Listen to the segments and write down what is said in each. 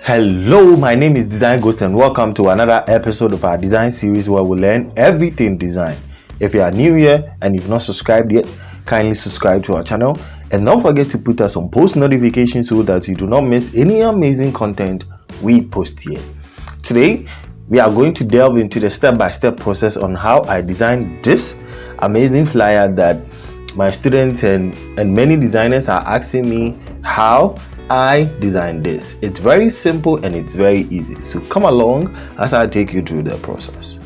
Hello, my name is Design Ghost and welcome to another episode of our design series where we learn everything design. If you are new here and you've not subscribed yet, kindly subscribe to our channel and don't forget to put us on post notifications so that you do not miss any amazing content we post here. Today, we are going to delve into the step-by-step process on how I designed this amazing flyer that my students and many designers are asking me how I designed this. It's very simple and it's very easy. So come along as I take you through the process.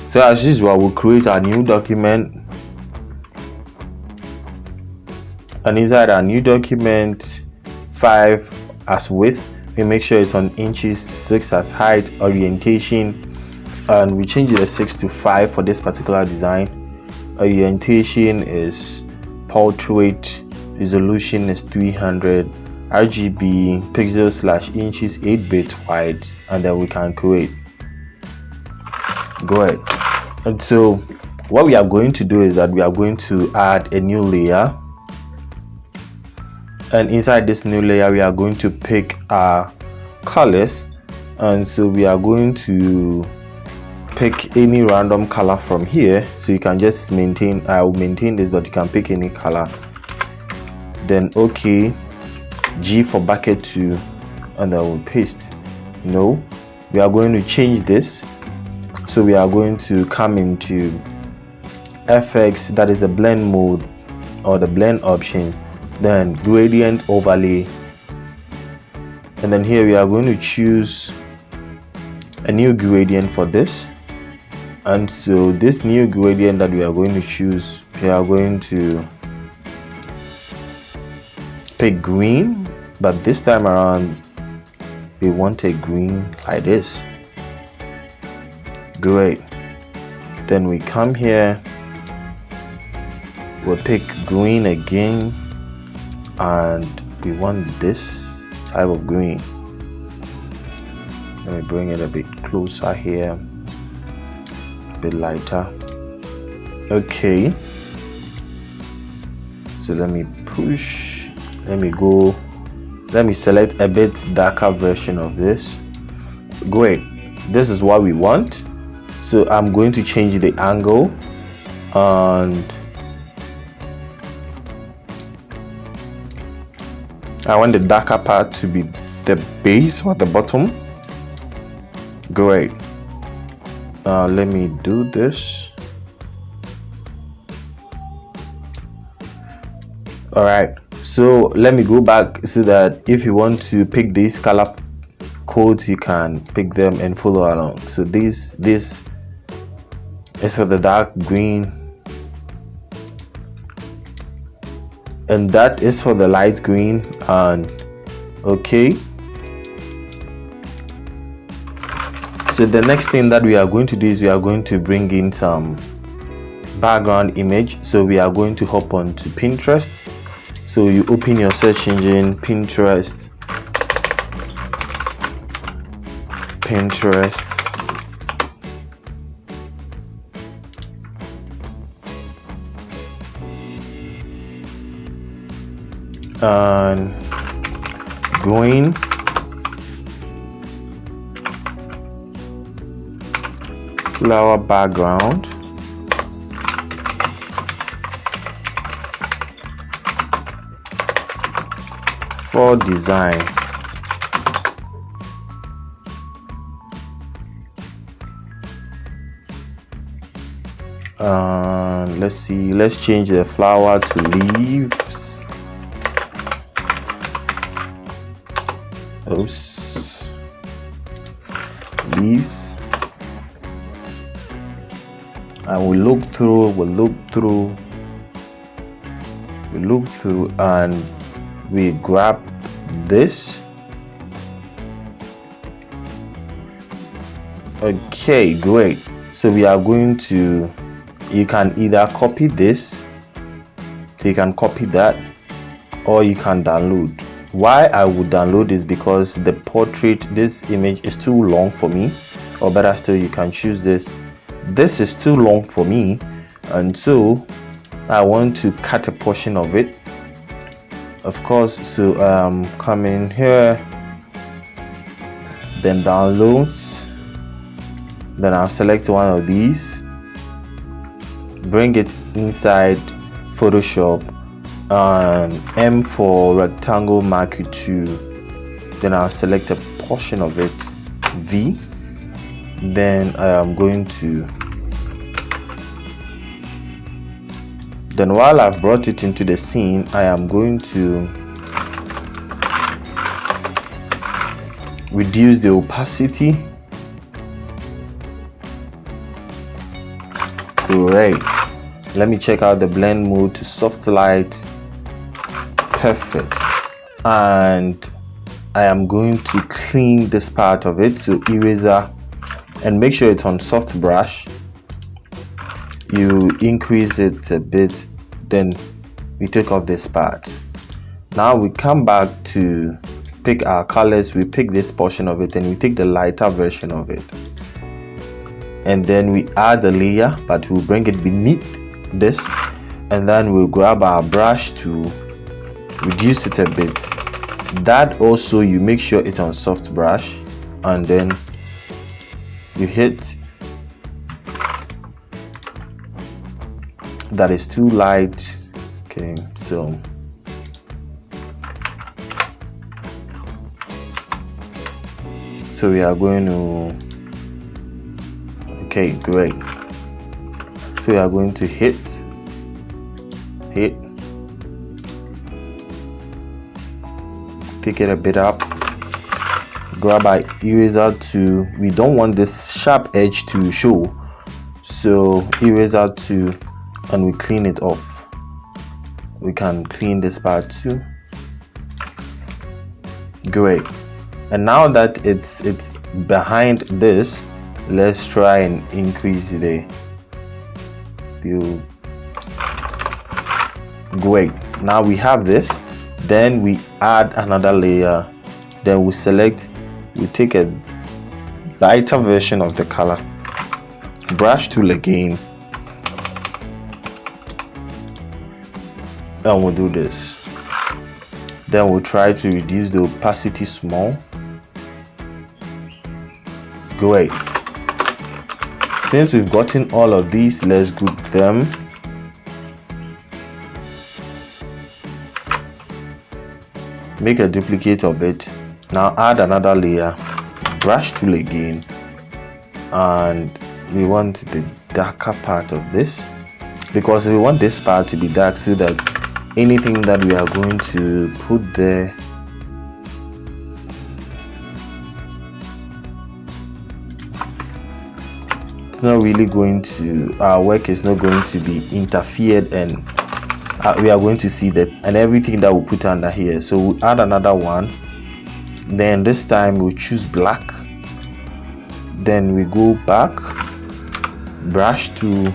So as usual, we'll create a new document. And inside our new document, 5 as width. We make sure it's on inches, 6 as height, orientation, and we change the 6 to 5 for this particular design. Orientation is portrait, resolution is 300, RGB, pixels / inches, 8-bit wide, and then we can create. Go ahead. And so what we are going to do is that we are going to add a new layer, and inside this new layer we are going to pick our colors, and so we are going to pick any random color from here. So you can just maintain, I will maintain this, but you can pick any color. Then OK, G for bucket 2, and then we'll paste. We are going to change this. So we are going to come into FX, that is a blend mode or the blend options, then gradient overlay, and then here we are going to choose a new gradient for this. And so this new gradient that we are going to choose, we are going to pick green, but this time around we want a green like this. Great. Then we come here, we'll pick green again, and we want this type of green. Let me bring it a bit closer here, a bit lighter. Okay, so let me push, let me select a bit darker version of this. Great, this is what we want. So I'm going to change the angle, and I want the darker part to be the base or the bottom. Great. Let me do this. Alright, so let me go back so that if you want to pick these color codes, you can pick them and follow along. So this is for the dark green, and that is for the light green, and okay. So the next thing that we are going to do is we are going to bring in some background image. So we are going to hop on to Pinterest. So you open your search engine, Pinterest, and green, flower background, for design, let's see, let's change the flower to leaves. Oops, leaves. And we look through, and we grab this. Okay, great. So we are going to, you can either copy this, so you can copy that, or you can download. Why I would download is because the portrait, this image is too long for me, or better still, you can choose this. This is too long for me, and so I want to cut a portion of it. of course. So come in here, then downloads, then I'll select one of these, bring it inside Photoshop, and M for rectangle, mark it to, then I'll select a portion of it, V, then I am going to, then while I've brought it into the scene, I am going to reduce the opacity. Great. Let me check out the blend mode to soft light. Perfect. And I am going to clean this part of it, so eraser, and make sure it's on soft brush. You increase it a bit, then we take off this part. Now we come back to pick our colors. We pick this portion of it and we take the lighter version of it, and then we add the layer, but we'll bring it beneath this, and then we'll grab our brush to reduce it a bit. That also, you make sure it's on soft brush, and then you hit. That is too light. Okay, so we are going to, okay, great. So we are going to hit, take it a bit up, grab our eraser to, we don't want this sharp edge to show, so eraser to, and we clean it off. We can clean this part too. Great. And now that it's behind this, let's try and increase the great. Now we have this, then we add another layer, then we select, we take a lighter version of the color, brush tool again, and we'll do this. Then we'll try to reduce the opacity small. Great. Since we've gotten all of these, let's group them. Make a duplicate of it. Now add another layer, brush tool again, and we want the darker part of this, because we want this part to be dark so that anything that we are going to put there not really going to, our work is not going to be interfered, and we are going to see that and everything that we put under here. So we'll add another one, then this time we'll choose black, then we go back, brush to,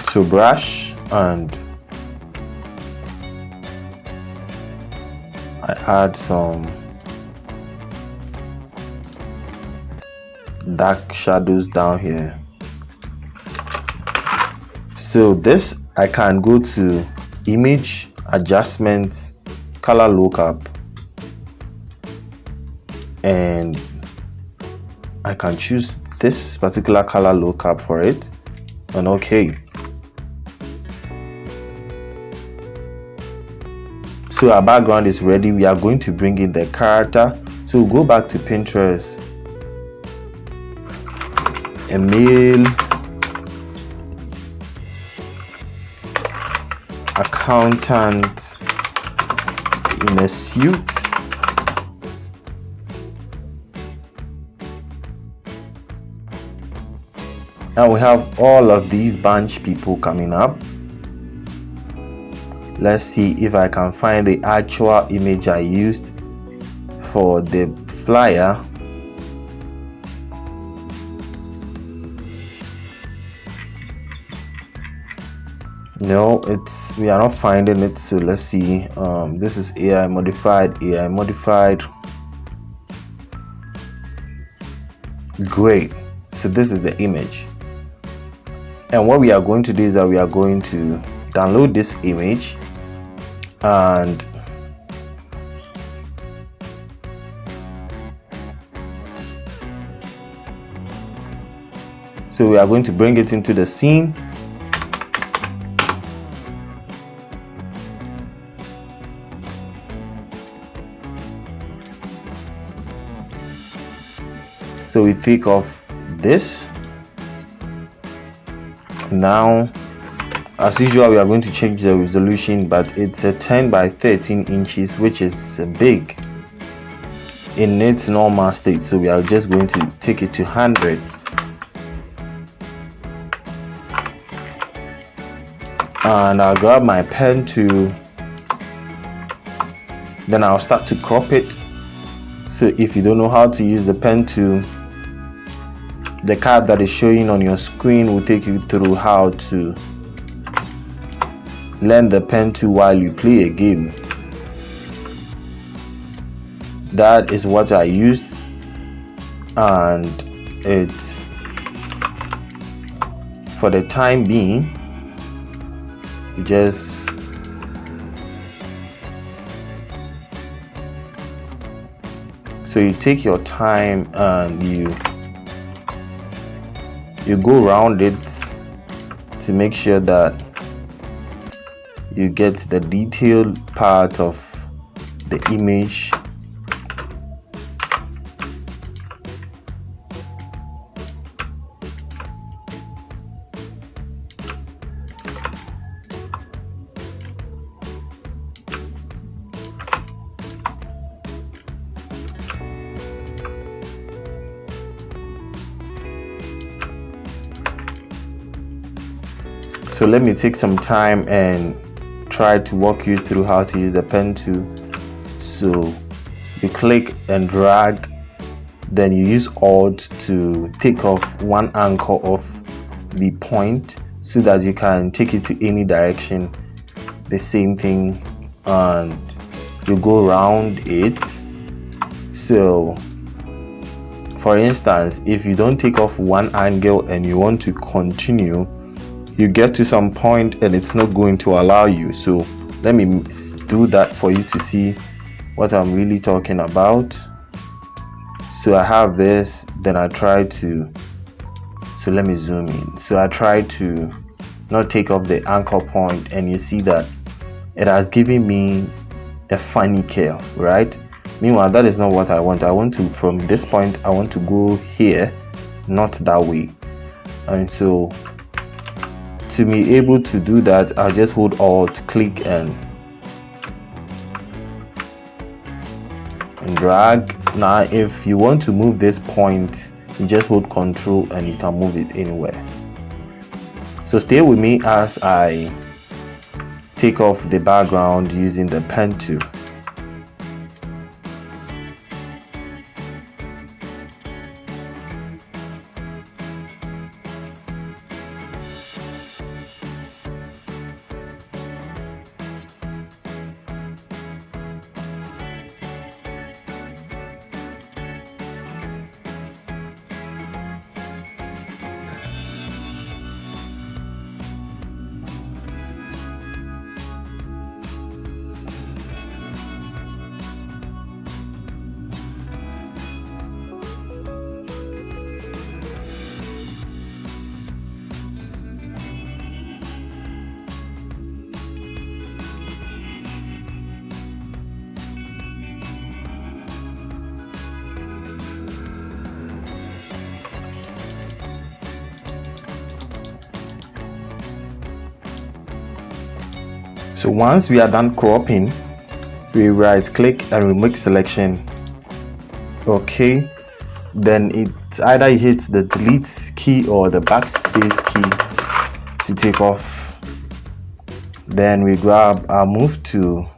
so brush, and I add some dark shadows down here. So this, I can go to image, adjustment, color lookup, and I can choose this particular color lookup for it, and okay. So our background is ready. We are going to bring in the character. So we'll go back to Pinterest, a male accountant in a suit. And we have all of these bunch people coming up. Let's see if I can find the actual image I used for the flyer. No, we are not finding it. So let's see. This is AI modified. Great. So this is the image, and what we are going to do is that we are going to download this image, and so we are going to bring it into the scene. So we take off this. Now, as usual, we are going to change the resolution, but it's a 10 by 13 inches, which is big in its normal state. So we are just going to take it to 100. And I'll grab my pen tool. Then I'll start to crop it. So if you don't know how to use the pen tool, the card that is showing on your screen will take you through how to learn the pen tool while you play a game. That is what I used, and it's, for the time being, you just so you take your time and you go around it to make sure that you get the detailed part of the image. So let me take some time and try to walk you through how to use the pen tool. So you click and drag, then you use Alt to take off one anchor of the point so that you can take it to any direction. The same thing, and you go around it. So for instance, if you don't take off one angle and you want to continue, you get to some point and it's not going to allow you. So let me do that for you to see what I'm really talking about. So I have this, then I try to, so let me zoom in. So I try to not take off the anchor point, and you see that it has given me a funny curve, right? Meanwhile, that is not what I want. I want to, from this point, I want to go here, not that way. And so to be able to do that, I'll just hold Alt, click and drag. Now if you want to move this point, you just hold Control and you can move it anywhere. So stay with me as I take off the background using the pen tool. So once we are done cropping, we right click and we make selection. Okay, then it either hits the delete key or the backspace key to take off. Then we grab our move tool,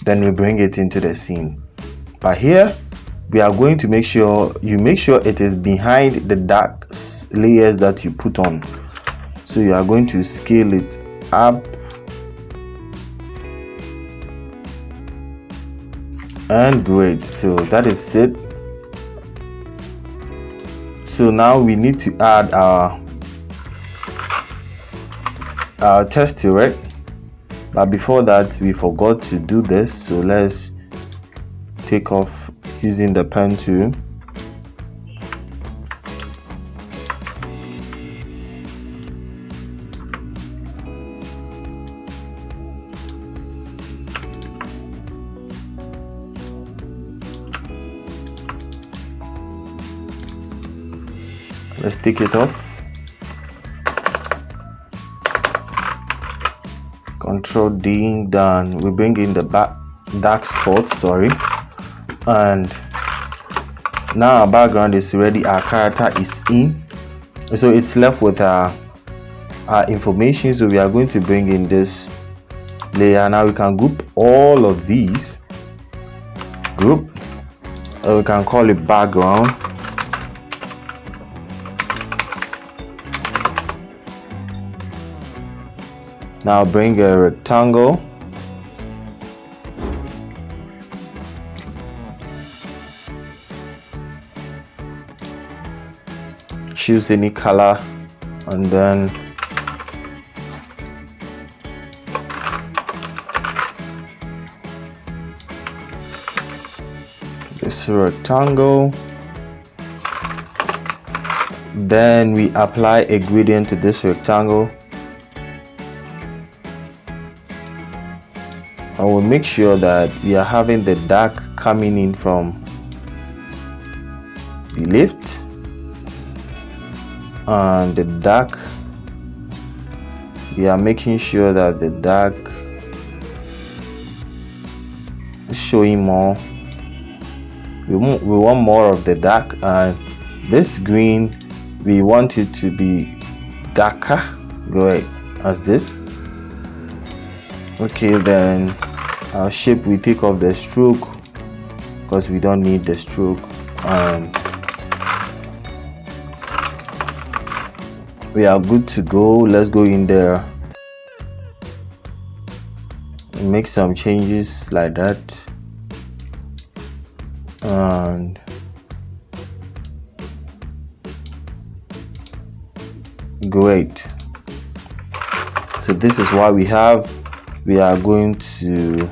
then we bring it into the scene. But here we are going to make sure it is behind the dark layers that you put on. So you are going to scale it up and great. So that is it. So now we need to add our I'll test to it, but before that we forgot to do this, so let's take off using the pen tool. Let's take it off. Control D, done. We bring in the dark spots, and now our background is ready, our character is in, so it's left with our information. So we are going to bring in this layer. Now we can group all of these, we can call it background. Now bring a rectangle, choose any color, and then this rectangle. Then we apply a gradient to this rectangle. I will make sure that we are having the dark coming in from the left, and the dark, we are making sure that the dark is showing more. We want more of the dark, and this green, we want it to be darker. Go ahead as this. Okay, then our shape, we take off the stroke because we don't need the stroke, and we are good to go. Let's go in there and make some changes like that, and great. So this is what we have. We are going to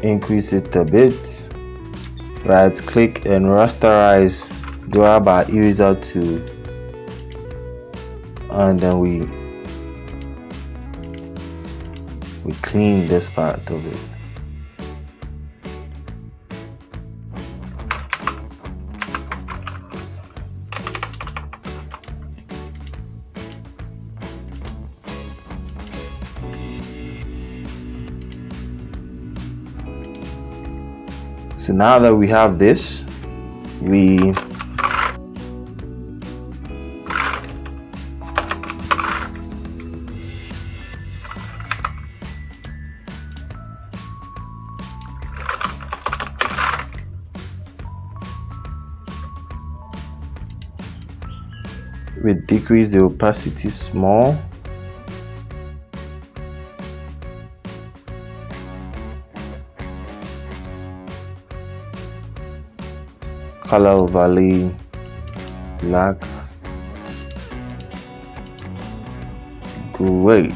increase it a bit. Right click and rasterize, grab our eraser tool, and then we clean this part of it. So now that we have this, we decrease the opacity small. Color overlay black. Great.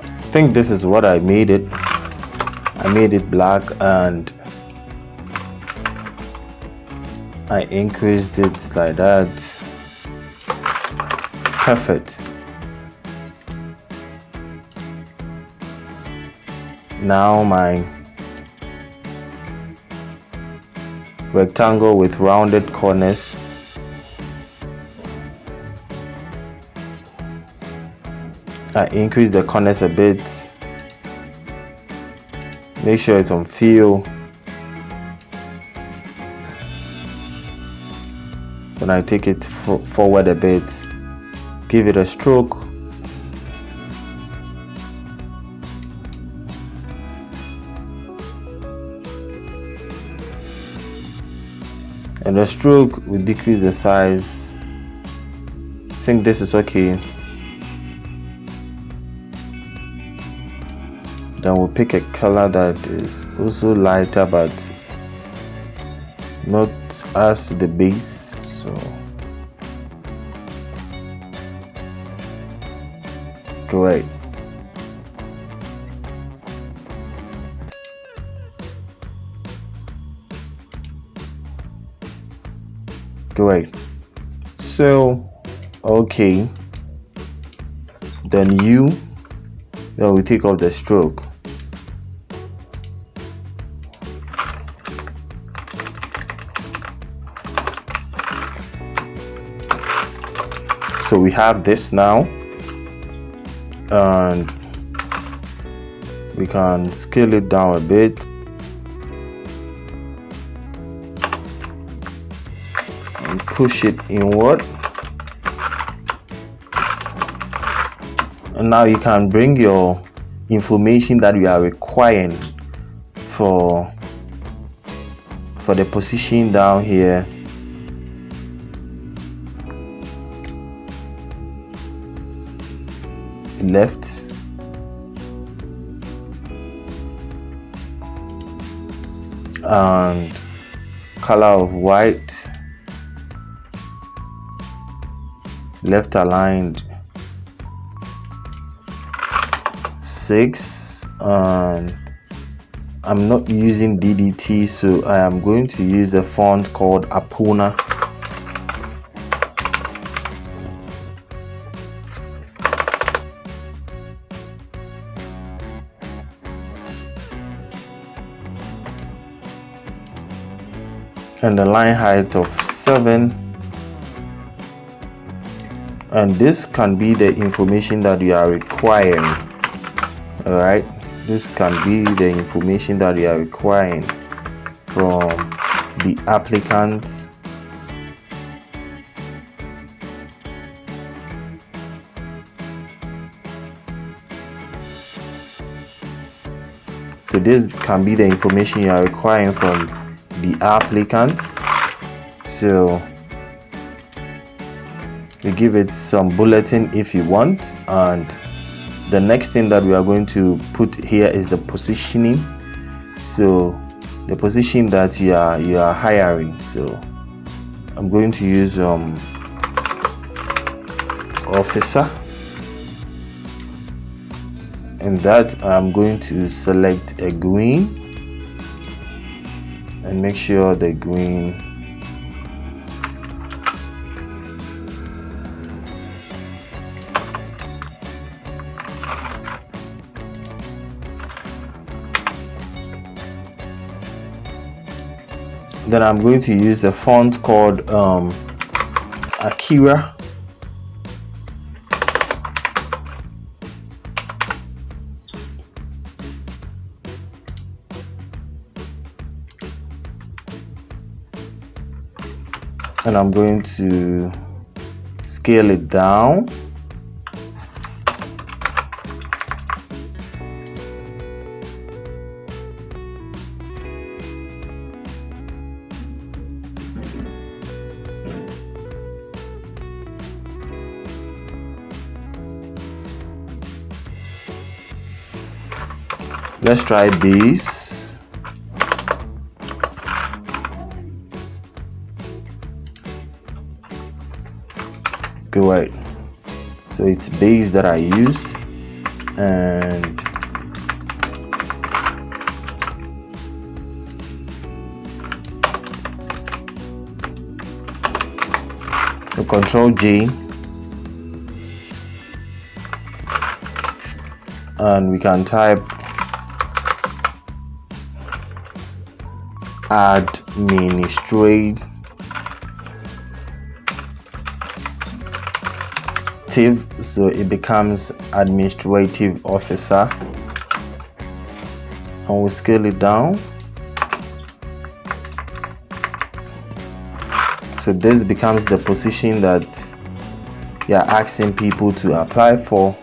I think this is what I made it. I made it black and I increased it like that. Perfect. Now my rectangle with rounded corners. I increase the corners a bit. Make sure it's on fill. Then I take it forward a bit. Give it a stroke. And the stroke will decrease the size. I think this is okay. Then we'll pick a color that is also lighter but not as the base. So Great. Great. So okay, then we take off the stroke. So we have this now, and we can scale it down a bit and push it inward. And now you can bring your information that you are requiring for the position down here. Left, and color of white, left aligned 6, and I'm not using DDT, so I am going to use a font called Apuna. And the line height of 7, and this can be the information that you are requiring. All right, this can be the information that you are requiring from the applicant. So this can be the information you are requiring from the applicant. So you give it some bulletin if you want, and the next thing that we are going to put here is the positioning. So the position that you are hiring. So I'm going to use officer, and that I'm going to select a green and make sure the green then I'm going to use a font called Akira. And I'm going to scale it down. Let's try this. Great. So it's base that I use, and so Control J, and we can type administrative, so it becomes administrative officer, and we scale it down. So this becomes the position that you are asking people to apply for.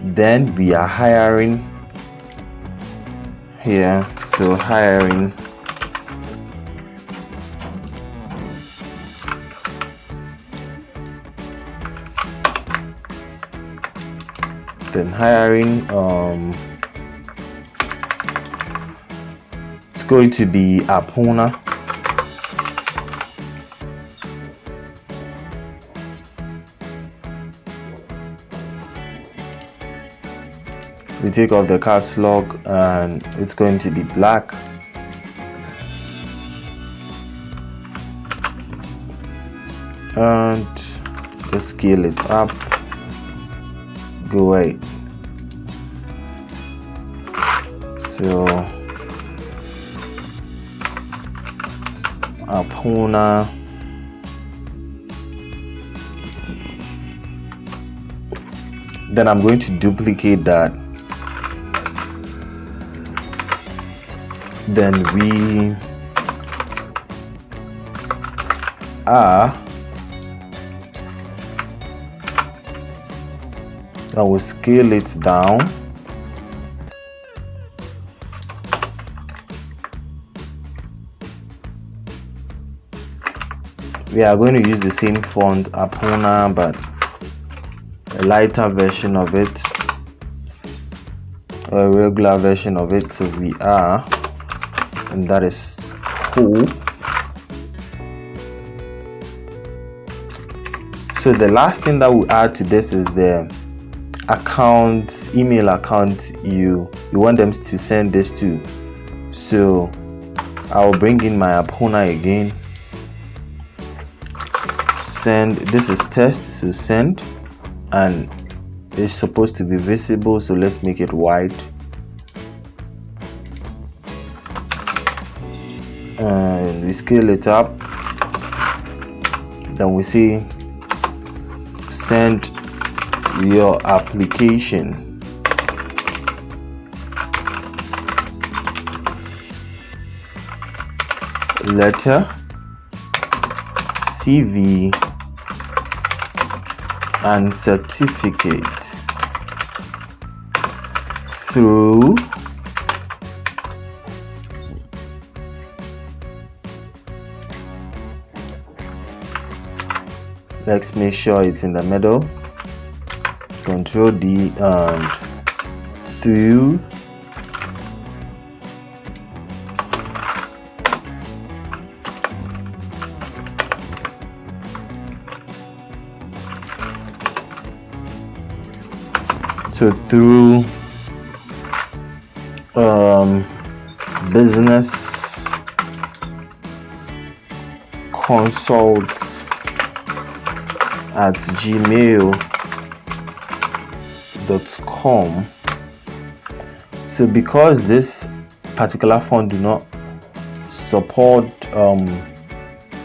Then we are hiring here, so hiring, then hiring, it's going to be Apuna. We take off the caps lock and it's going to be black. And just scale it up. Great. So Apona, then I'm going to duplicate that. Then we are, I will scale it down. We are going to use the same font Apona, but a lighter version of it, a regular version of it. So we are, and that is cool. So the last thing that we add to this is the email account you want them to send this to. So I'll bring in my Apona again. Send, this is test, so send, and it's supposed to be visible, so let's make it white. And we scale it up. Then we see send your application. Letter, CV, and certificate through let's make sure it's in the middle. Control D and through business consult at gmail.com. So because this particular font do not support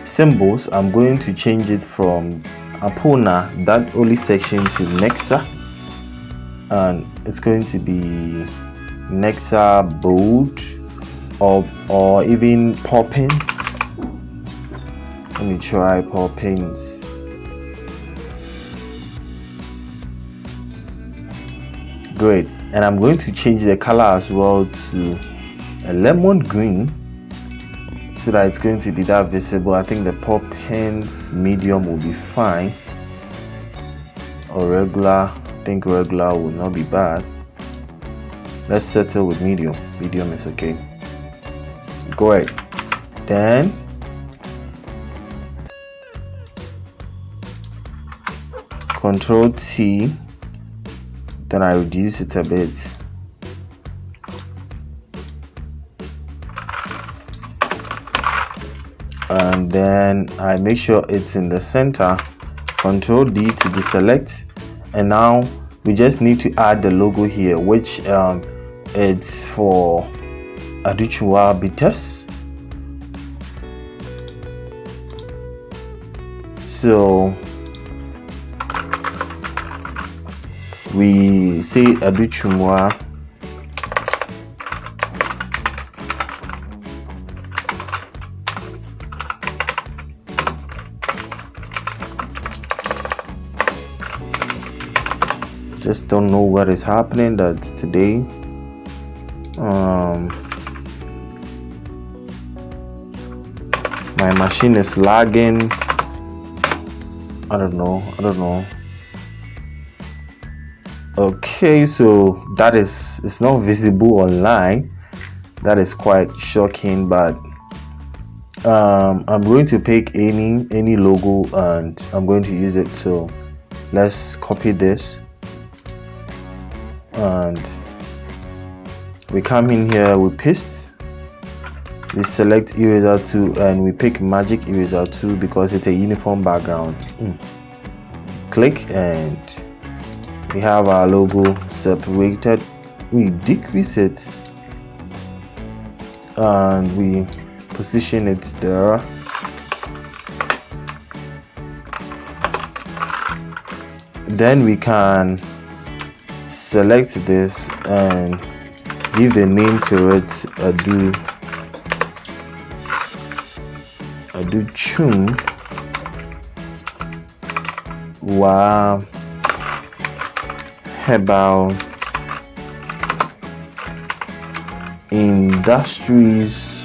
symbols, I'm going to change it from Apona, that only section, to Nexa, and it's going to be Nexa bold or even paw paints. Let me try paw paints. Great. And I'm going to change the color as well to a lemon green so that it's going to be that visible. I think the paw paints medium will be fine, or regular. I think regular will not be bad. Let's settle with medium. Medium is okay. Great. Then Control T, then I reduce it a bit. And then I make sure it's in the center. Control D to deselect. And now we just need to add the logo here, which it's for Aduchua Bites. So we say Aduchumwa just don't know what is happening that today. My machine is lagging. I don't know. Okay, so that is, it's not visible online. That is quite shocking, but I'm going to pick any logo and I'm going to use it. So let's copy this and We come in here, we paste, we select eraser 2, and we pick magic eraser 2 because it's a uniform background. Click, and we have our logo separated. We decrease it and we position it there. Then we can select this and give the name to it, adu chum wa herbal industries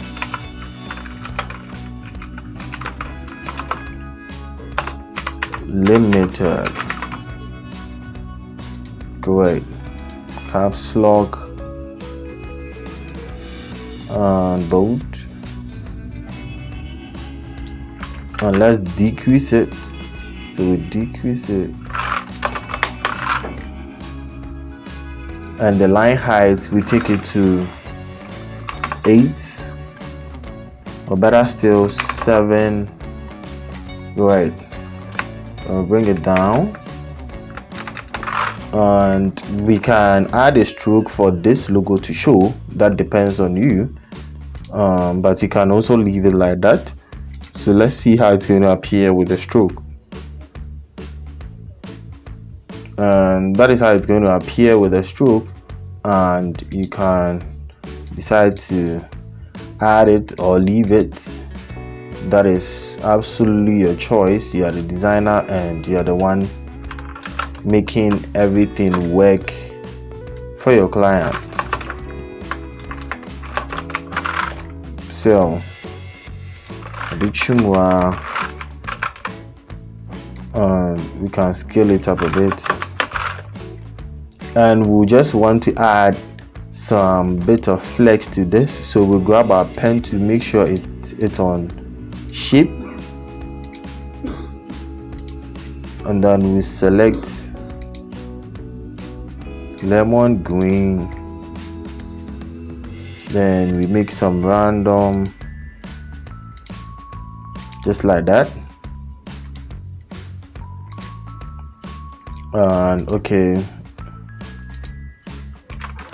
limited. Great. Caps lock and bold, and let's decrease it. So we decrease it, and the line height we take it to 8, or better still 7. Right. Bring it down, and we can add a stroke for this logo to show. That depends on you, but you can also leave it like that. So let's see how it's going to appear with the stroke. And that is how it's going to appear with a stroke, and you can decide to add it or leave it. That is absolutely your choice. You are the designer and you are the one making everything work for your client. So we can scale it up a bit, and we'll just want to add some bit of flex to this. So we'll grab our pen to make sure it's on shape, and then we select lemon green, then we make some random, just like that. And okay,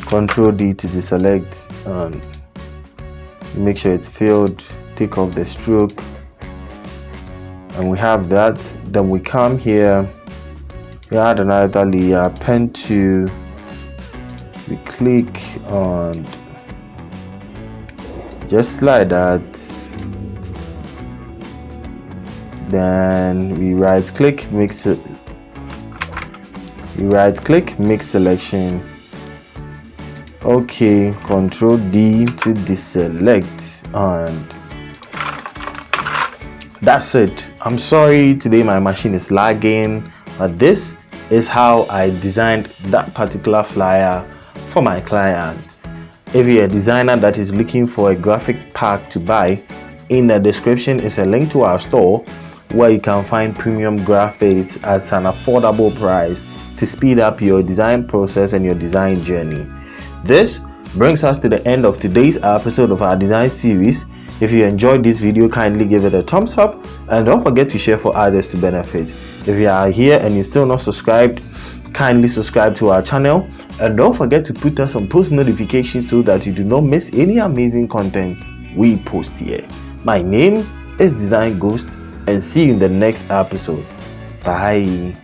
Control D to deselect, and make sure it's filled. Take off the stroke, and we have that. Then we come here, we add another layer, pen to, we click on, just like that. Then we right click, make selection. Okay, Control D to deselect, and that's it. I'm sorry today my machine is lagging, but this is how I designed that particular flyer for my client. If you're a designer that is looking for a graphic pack to buy, in the description is a link to our store where you can find premium graphics at an affordable price to speed up your design process and your design journey. This brings us to the end of today's episode of our design series. If you enjoyed this video, kindly give it a thumbs up, and don't forget to share for others to benefit. If you are here and you're still not subscribed, kindly subscribe to our channel, and don't forget to put us on post notifications so that you do not miss any amazing content we post here. My name is Design Ghost, and see you in the next episode. Bye.